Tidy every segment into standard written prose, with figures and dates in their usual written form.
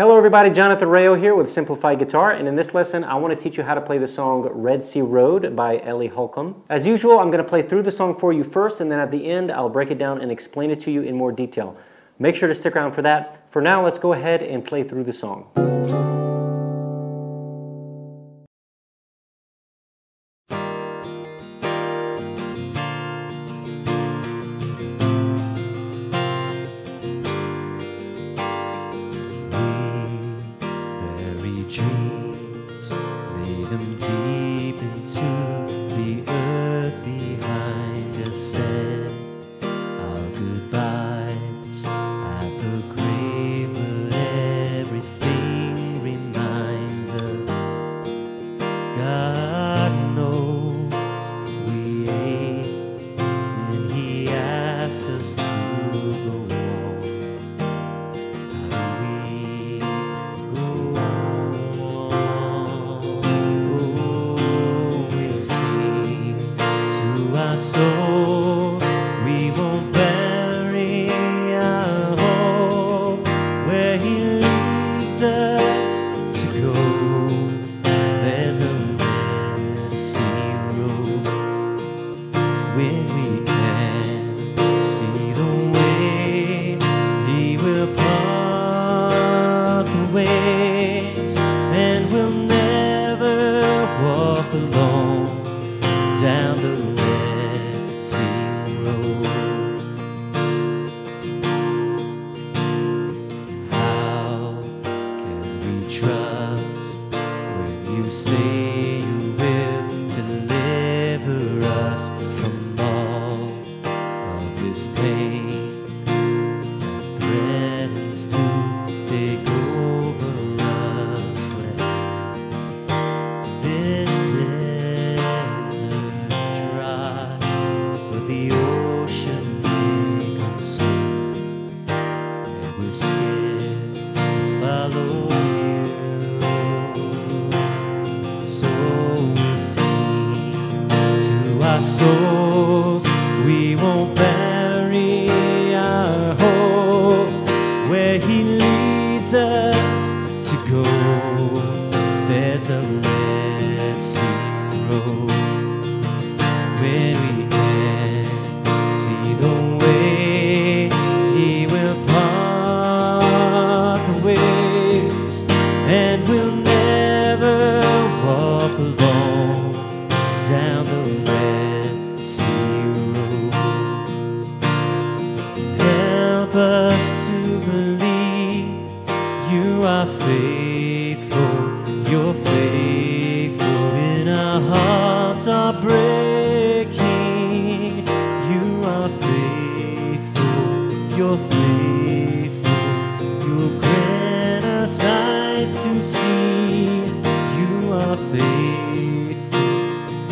Hello everybody, Jonathan Rayo here with Simplified Guitar, and in this lesson I want to teach you how to play the song Red Sea Road by Ellie Holcomb. As usual, I'm going to play through the song for you first, and then at the end I'll break it down and explain it to you in more detail. Make sure to stick around for that. For now, let's go ahead and play through the song. Dreams, lay them deep into the earth behind us, said our goodbyes at the grave, but everything reminds us. God knows we ate when He asked us to go on. How do we go on? Our souls, we won't bury our hope where He leads us to go. There's a Red Sea road when we can see the way. He will part the waves, and we'll never walk alone down the Red Sea road. How can we trust when you say you will deliver us from all of this pain that threatens to take over us when this the ocean becomes soon, and we're scared to follow you. So we'll sing to our souls, we won't bury our hope where He leads us to go. There's a Red Sea road when we see the way. He will part the waves, and we'll never walk alone down the Red Sea road. Help us to believe you are faithful, you're faithful when our hearts are breaking. You are faithful, you're faithful, you'll grant us eyes to see. You are faithful,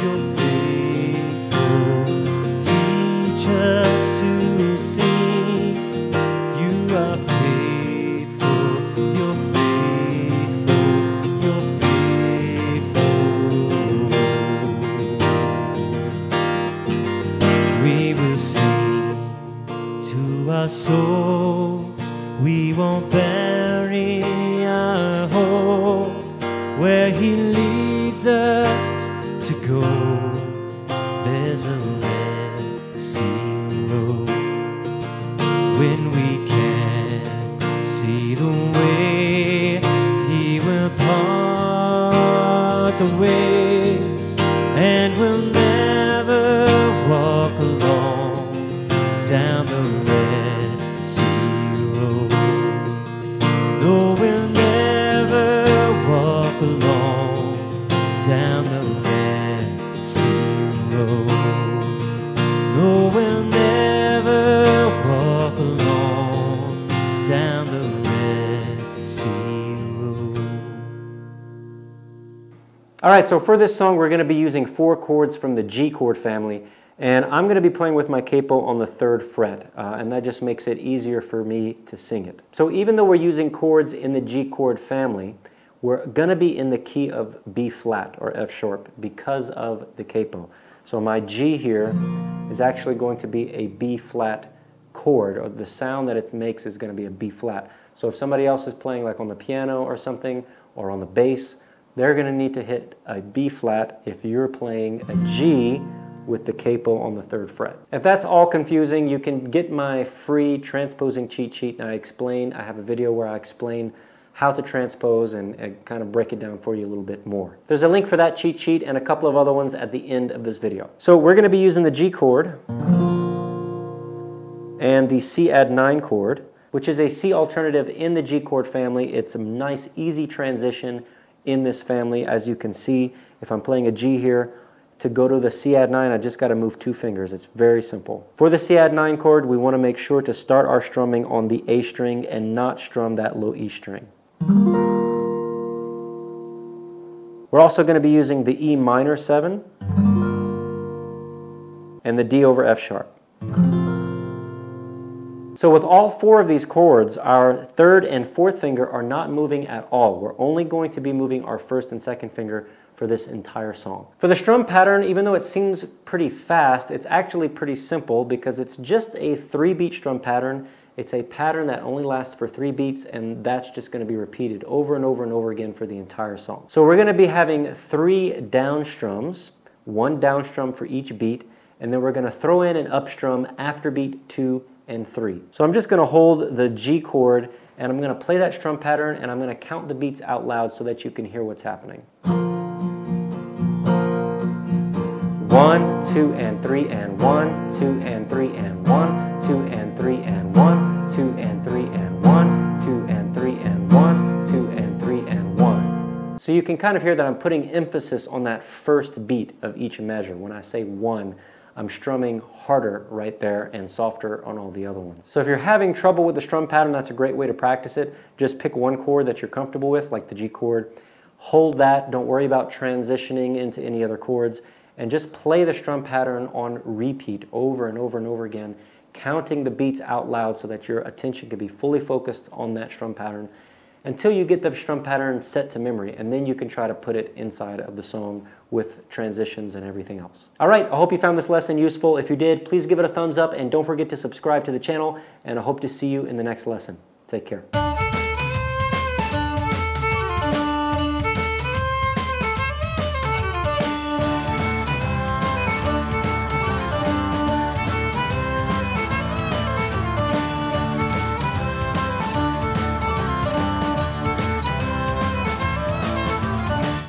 you're faithful, teach us to sing. You are faithful, you're faithful, you're faithful. We will sing to our souls, we won't bury our hope where He leads us to go. There's a Red Sea road when we can see the way. He will part the waves, and we'll never walk alone down the Red Sea road. No, we'll never walk alone down the Red Sea road. No, we'll never walk alone down the Red Sea road. Alright, so for this song we're going to be using 4 chords from the G chord family, and I'm going to be playing with my capo on the 3rd fret, and that just makes it easier for me to sing it. So even though we're using chords in the G chord family, we're going to be in the key of B flat or F sharp because of the capo. So my G here is actually going to be a B flat chord, or the sound that it makes is going to be a B flat. So if somebody else is playing like on the piano or something, or on the bass, they're going to need to hit a B flat if you're playing a G with the capo on the 3rd fret. If that's all confusing, you can get my free transposing cheat sheet, and I have a video where I explain how to transpose and kind of break it down for you a little bit more. There's a link for that cheat sheet and a couple of other ones at the end of this video. So we're going to be using the G chord and the C add 9 chord, which is a C alternative in the G chord family. It's a nice easy transition in this family. As you can see, if I'm playing a G here, to go to the C add 9, I just got to move 2 fingers. It's very simple. For the C add 9 chord, we want to make sure to start our strumming on the A string and not strum that low E string. We're also going to be using the E minor 7 and the D over F sharp. So with all 4 of these chords, our 3rd and 4th finger are not moving at all. We're only going to be moving our 1st and 2nd finger for this entire song. For the strum pattern, even though it seems pretty fast, it's actually pretty simple because it's just a 3-beat strum pattern. It's a pattern that only lasts for 3 beats, and that's just going to be repeated over and over and over again for the entire song. So we're going to be having 3 down strums, 1 down strum for each beat, and then we're going to throw in an up strum after beat 2 and 3. So I'm just going to hold the G chord, and I'm going to play that strum pattern, and I'm going to count the beats out loud so that you can hear what's happening. 1, 2, and 3, and 1, 2, and 3, and 1, 2, and 3, and 1, 2, and 3, and 1, 2, and 3, and 1, 2, and 3, and 1. So you can kind of hear that I'm putting emphasis on that first beat of each measure. When I say 1, I'm strumming harder right there and softer on all the other ones. So if you're having trouble with the strum pattern, that's a great way to practice it. Just pick one chord that you're comfortable with, like the G chord. Hold that, don't worry about transitioning into any other chords, and just play the strum pattern on repeat over and over and over again, counting the beats out loud so that your attention can be fully focused on that strum pattern until you get the strum pattern set to memory, and then you can try to put it inside of the song with transitions and everything else. All right, I hope you found this lesson useful. If you did, please give it a thumbs up and don't forget to subscribe to the channel, and I hope to see you in the next lesson. Take care.